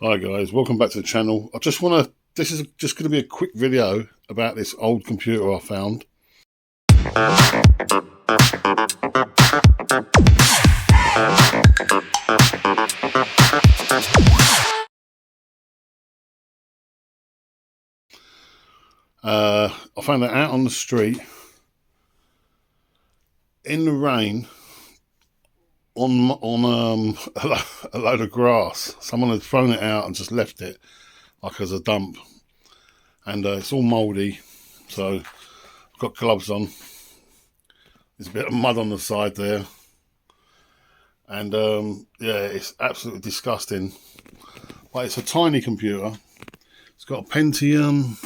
Hi guys, welcome back to the channel. This is just going to be a quick video about this old computer I found. I found it out on the street, in the rain, on a load of grass. Someone had thrown it out and just left it like as a dump, and it's all mouldy, so I've got gloves on. There's a bit of mud on the side there, and yeah, it's absolutely disgusting. But it's a tiny computer. It's got a Pentium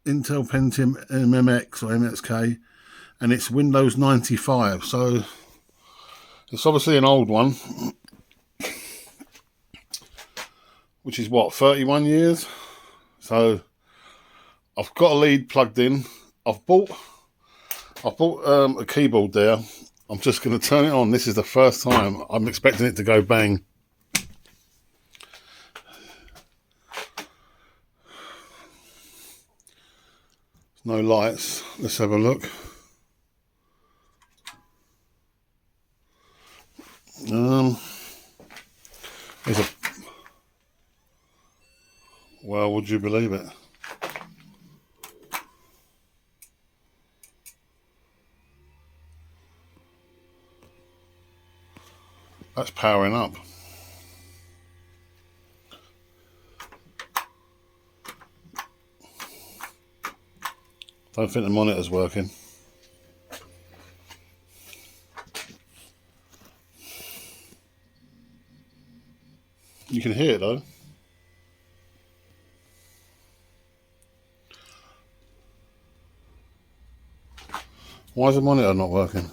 Intel Pentium MMX or MXK, and it's Windows 95, so it's obviously an old one, which is what, 31 years. So I've got a lead plugged in. I've bought a keyboard there. I'm just going to turn it on. This is the first time. I'm expecting it to go bang. No lights. Let's have a look. There's a. Well, would you believe it? That's powering up. Don't think the monitor's working. You can hear it though. Why is the monitor not working?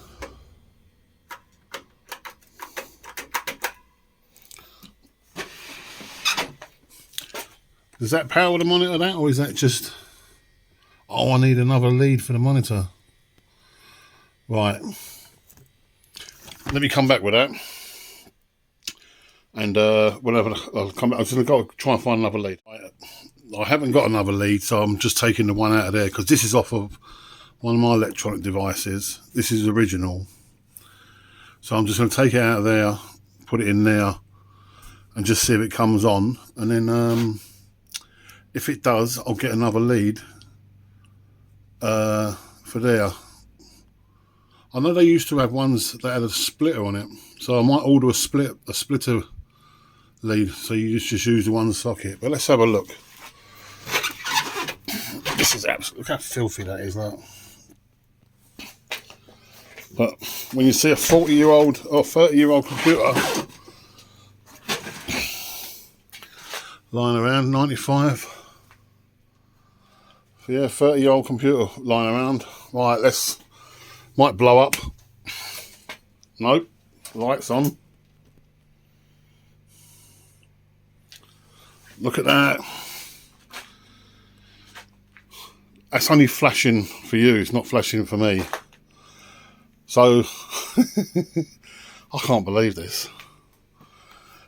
Does that power the monitor that, or is that just... Oh, I need another lead for the monitor. Right. Let me come back with that. And whenever I'll come back, I'm just going to go try and find another lead. I haven't got another lead, so I'm just taking the one out of there, because this is off of one of my electronic devices. This is original. So I'm just going to take it out of there, put it in there, and just see if it comes on. And then if it does, I'll get another lead for there. I know they used to have ones that had a splitter on it, so I might order a splitter lead, so you just use the one socket. But let's have a look. This is absolutely, look how filthy that is, that. But when you see a 40-year-old or 30-year-old computer lying around, 95. So yeah, 30-year-old computer lying around. Right, might blow up. Nope, lights on. Look at that. That's only flashing for you, it's not flashing for me. So, I can't believe this.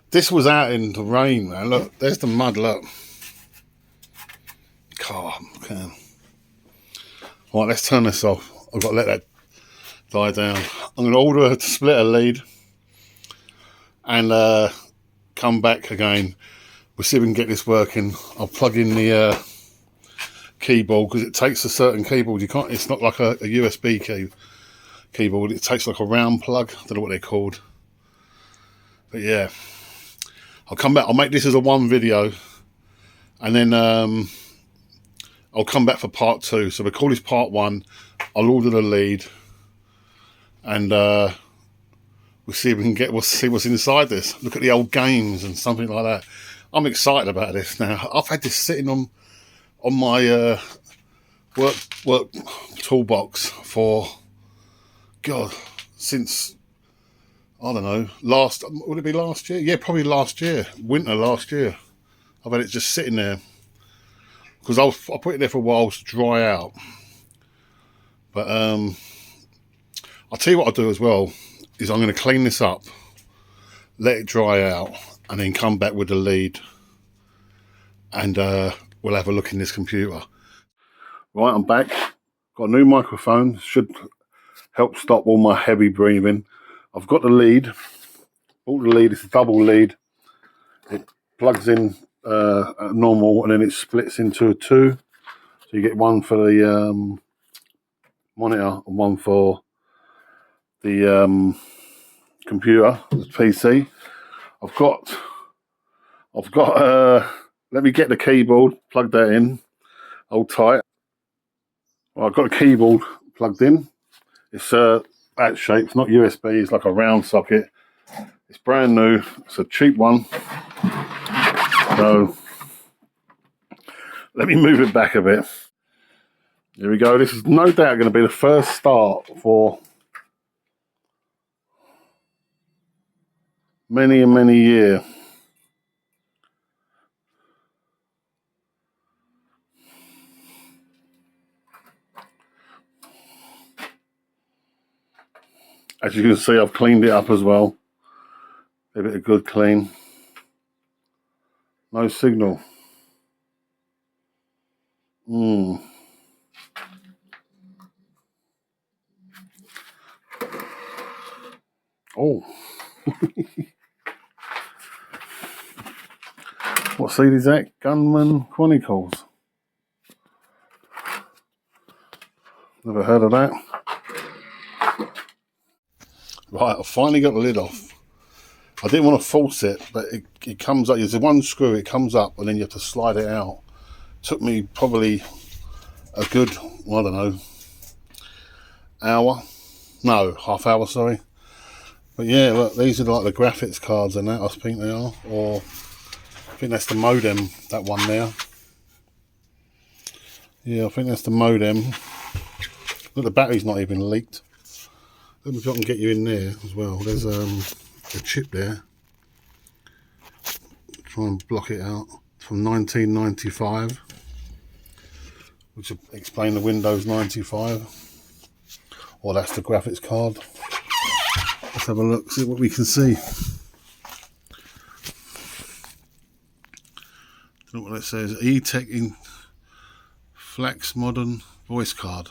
This was out in the rain, man. Look, there's the mud, look. God, okay. Right, let's turn this off. I've got to let that die down. I'm going to order a splitter lead and come back again. We'll see if we can get this working. I'll plug in the keyboard, because it takes a certain keyboard. You can't. It's not like a USB keyboard. It takes like a round plug. I don't know what they're called. But yeah, I'll come back. I'll make this as a one video, and then I'll come back for part two. So we'll call this part one. I'll order the lead, and we'll see if we can we'll see what's inside this. Look at the old games and something like that. I'm excited about this now. I've had this sitting on my work toolbox for, God, since, I don't know, would it be last year? Yeah, probably last year, winter last year. I've had it just sitting there, because I put it there for a while to dry out. But I'll tell you what I'll do as well, is I'm going to clean this up, let it dry out, and then come back with the lead, and we'll have a look in this computer. Right, I'm back. Got a new microphone, should help stop all my heavy breathing. I've got the lead. Bought the lead, it's a double lead. It plugs in normal, and then it splits into a two. So you get one for the monitor and one for the computer, the PC. I've got let me get the keyboard, plug that in, hold tight. Well, I've got a keyboard plugged in. It's that shape, it's not USB, it's like a round socket. It's brand new, it's a cheap one. So let me move it back a bit. Here we go. This is no doubt going to be the first start for many and many years. As you can see, I've cleaned it up as well. Give it a good clean. No signal. Oh. What seed is that? Gunman Chronicles. Never heard of that. Right, I finally got the lid off. I didn't want to force it, but it comes up. There's one screw, it comes up, and then you have to slide it out. Took me probably a good, I don't know, hour. No, half hour, sorry. But yeah, look, these are like the graphics cards and that, I think they are. Or I think that's the modem, that one there. Yeah, I think that's the modem. Look, the battery's not even leaked. Let me see if I can get you in there as well. There's a chip there. Try and block it out. From 1995. Which will explain the Windows 95. Or that's the graphics card. Let's have a look, see what we can see. Look what it says. E-Tech in Flex Modern Voice Card.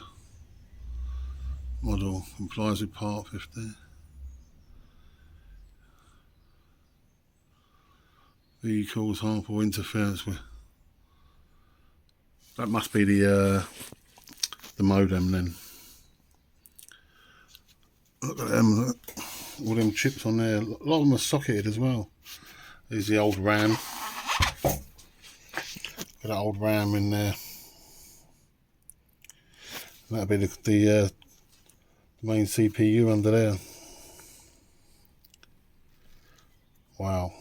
Model complies with Part 50. Vehicles harmful interference with. That must be the modem then. Look at them, look. All them chips on there. A lot of them are socketed as well. There's the old RAM. Got that old RAM in there. That'll be the main CPU under there. Wow.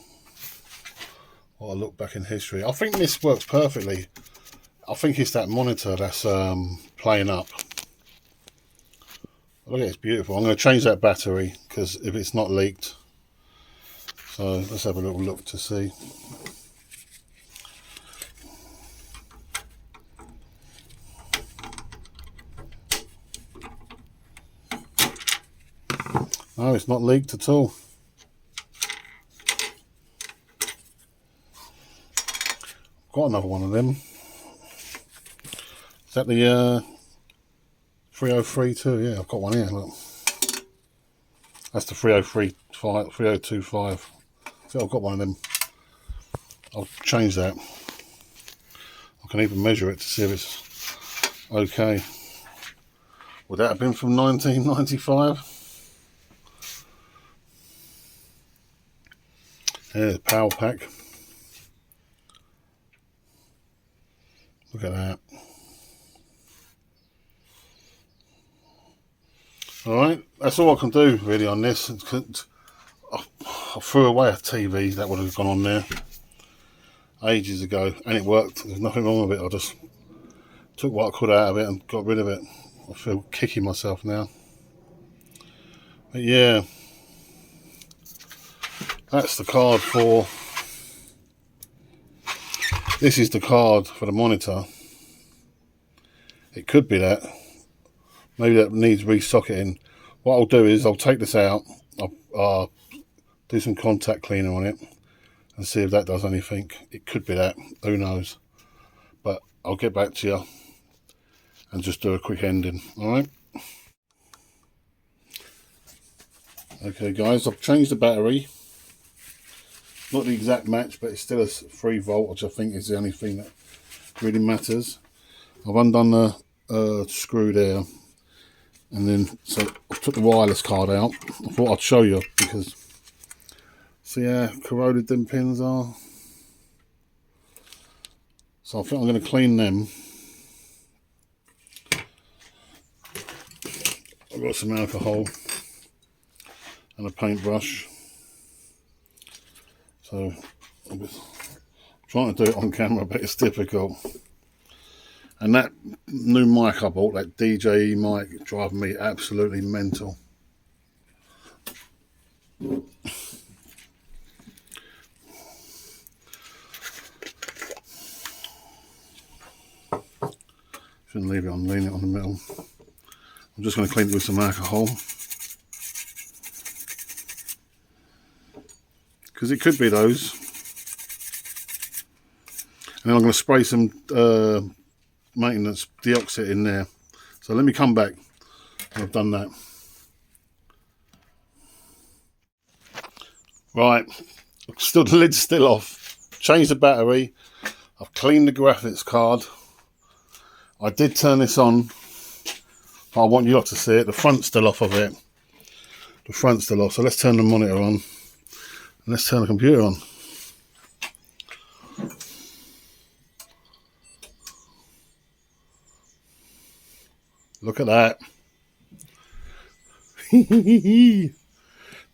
What a look back in history. I think this works perfectly. I think it's that monitor that's playing up. Look at it, it's beautiful. I'm going to change that battery because if it's not leaked. So let's have a little look to see. No, it's not leaked at all. Got another one of them. Is that the 3032? Yeah, I've got one here, look. That's the 3025. See, I've got one of them. I'll change that. I can even measure it to see if it's okay. Would that have been from 1995? There's power pack. Look at that. Alright, that's all I can do really on this. I threw away a TV that would have gone on there ages ago, and it worked. There's nothing wrong with it. I just took what I could out of it and got rid of it. I feel kicking myself now. But yeah, that's the card for. This is the card for the monitor. It could be that. Maybe that needs re-socketing. What I'll do is I'll take this out, I'll do some contact cleaner on it and see if that does anything. It could be that, who knows, but I'll get back to you and just do a quick ending. All right, okay guys, I've changed the battery, not the exact match, but it's still a 3 volt, which I think is the only thing that really matters. I've undone the screw there, and then so I took the wireless card out. I thought I'd show you, because see how corroded them pins are. So I think I'm going to clean them. I've got some alcohol and a paintbrush. So I'm trying to do it on camera, but it's difficult. And that new mic I bought, that DJI mic, driving me absolutely mental. Shouldn't leave it on, lean it on the middle. I'm just going to clean it with some alcohol, because it could be those. And then I'm going to spray some maintenance deoxit in there. So let me come back when I've done that. Right, still the lid's still off. Changed the battery. I've cleaned the graphics card. I did turn this on, but I want you lot to see it. The front's still off of it. The front's still off. So let's turn the monitor on. And let's turn the computer on. Look at that.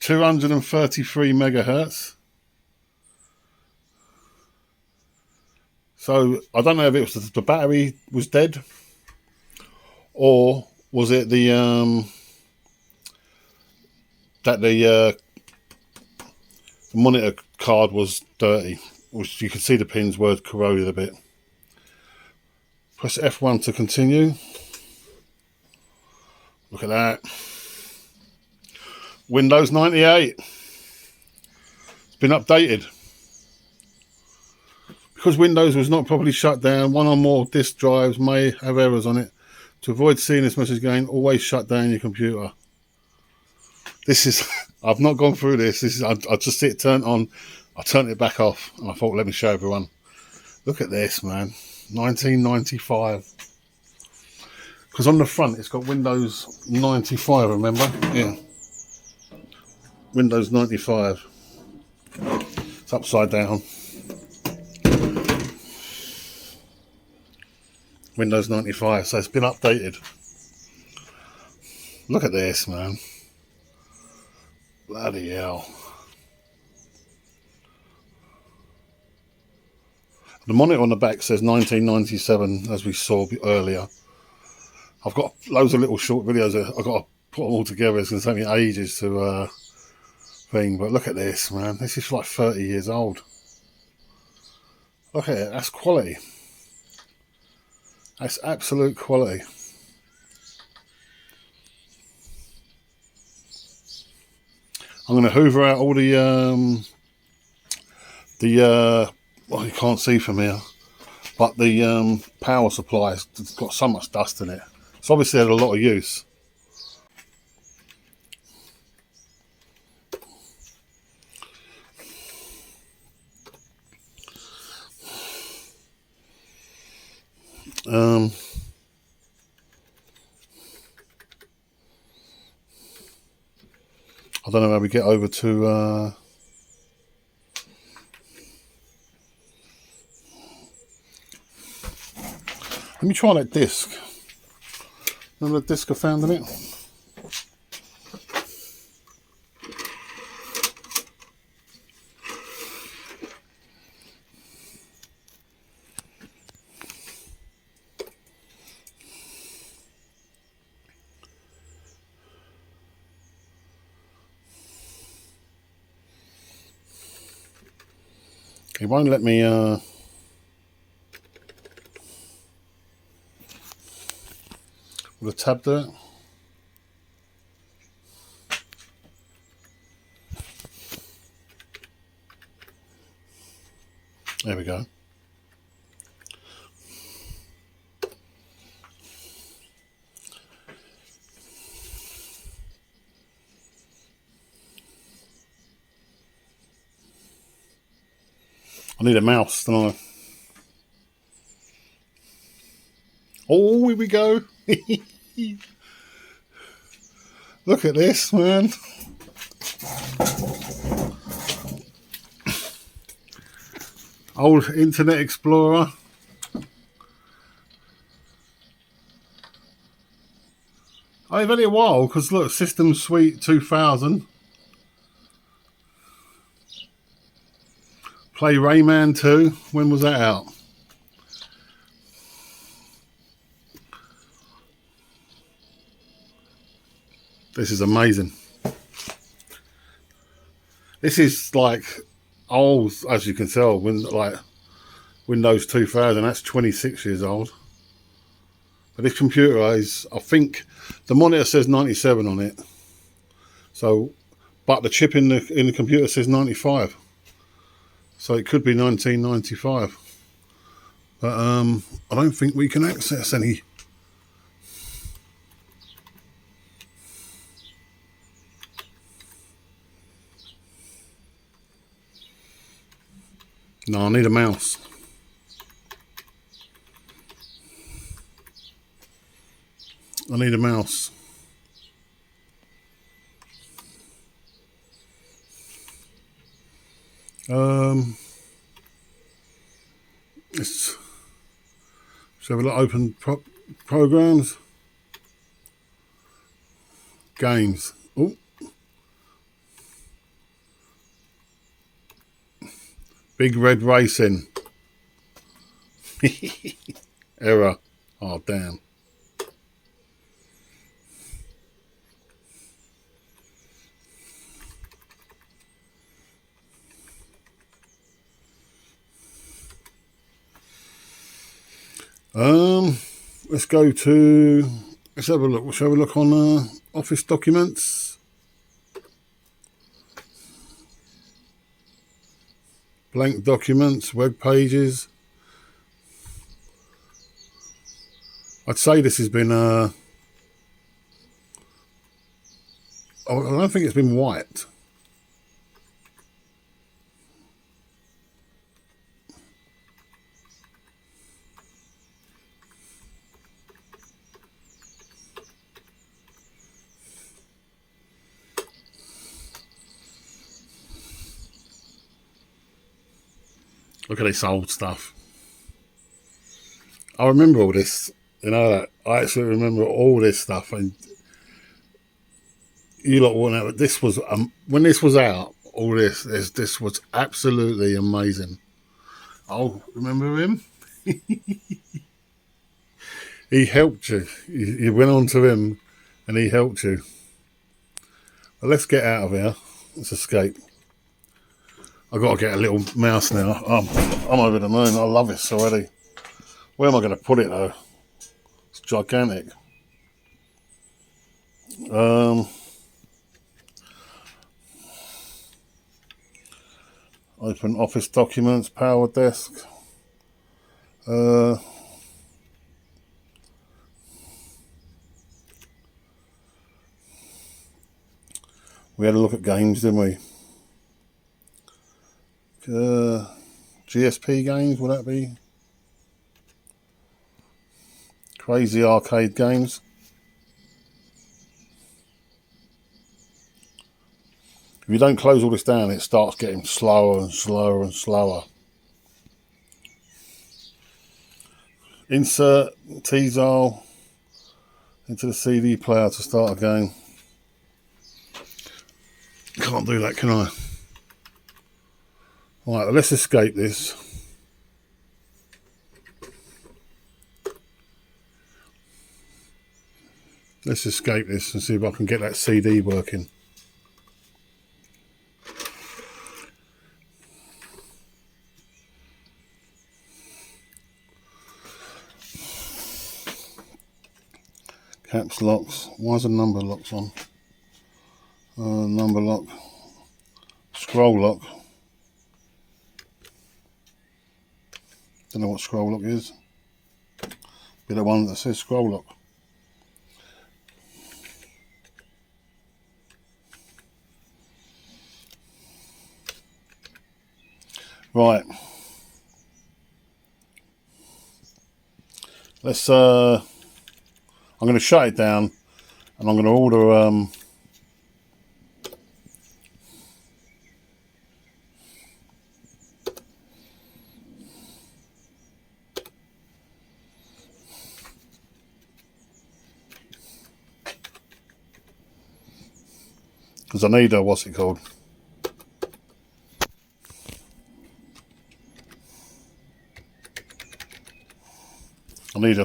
233 megahertz. So I don't know if it was the battery was dead, or was it the the monitor card was dirty, which you can see the pins were corroded a bit. Press F1 to continue. Look at that. Windows 98. It's been updated. Because Windows was not properly shut down, one or more disk drives may have errors on it. To avoid seeing this message again, always shut down your computer. This is, I've not gone through this. This is, I just see it turned on. I turned it back off, and I thought, let me show everyone. Look at this, man. 1995. Because on the front, it's got Windows 95, remember? Yeah. Windows 95. It's upside down. Windows 95, so it's been updated. Look at this, man. Bloody hell. The monitor on the back says 1997, as we saw earlier. I've got loads of little short videos that I've got to put them all together. It's going to take me ages to thing, but look at this, man. This is like 30 years old. Look at it, that's quality. That's absolute quality. I'm going to hoover out all the well, you can't see from here, but the power supply has got so much dust in it. It's obviously had a lot of use. I don't know how we get over to let me try that disc. Remember the disc I found in it? It won't let me with a tab do it. There we go. I need a mouse, don't I? Oh, here we go. Look at this, man. Old Internet Explorer. I've had it a while because look, System Suite 2000. Play Rayman 2. When was that out? This is amazing. This is like old, as you can tell, when like Windows 2000. That's 26 years old. But this computer is, I think, the monitor says 97 on it. So, but the chip in the computer says 95. So it could be 1995. But I don't think we can access any. No, I need a mouse. I need a mouse. Let's have a look. Open programs. Games. Oh. Big Red Racing. Error. Oh, damn. Let's go to, let's have a look. Let's have a look on Office documents. Blank documents, web pages. I'd say this has been, I don't think it's been wiped. Look at this old stuff. I remember all this, you know, that I actually remember all this stuff. And you lot won't know, this was, when this was out, all this was absolutely amazing. Oh, remember him? He helped you. You went on to him and he helped you. But let's get out of here. Let's escape. I've got to get a little mouse now. I'm over the moon. I love this already. Where am I going to put it though? It's gigantic. Open Office documents, Power Desk. We had a look at games, didn't we? GSP games, would that be? Crazy arcade games. If you don't close all this down, it starts getting slower and slower and slower. Insert T-Zol into the CD player to start a game. Can't do that, can I? Right, let's escape this. Let's escape this and see if I can get that CD working. Caps locks. Why is the number locks on? Number lock. Scroll lock. Don't know what scroll lock is. Be the one that says scroll lock. Right. Let's I'm going to shut it down, and I'm going to order because I need a, what's it called? I need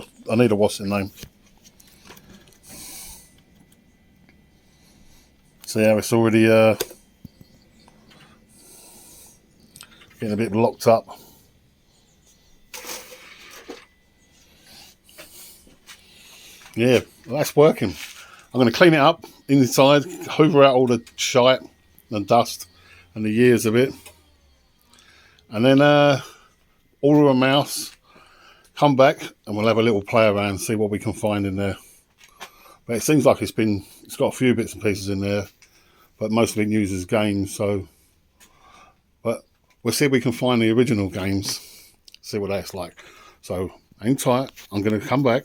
a what's it name? See how it's already getting a bit locked up. Yeah, that's working. I'm going to clean it up inside, hoover out all the shite and dust and the years of it, and then order a mouse, come back, and we'll have a little play around, see what we can find in there. But it seems like it's got a few bits and pieces in there, but most of it uses games. So, but we'll see if we can find the original games, see what that's like. So hang tight. I'm going to come back.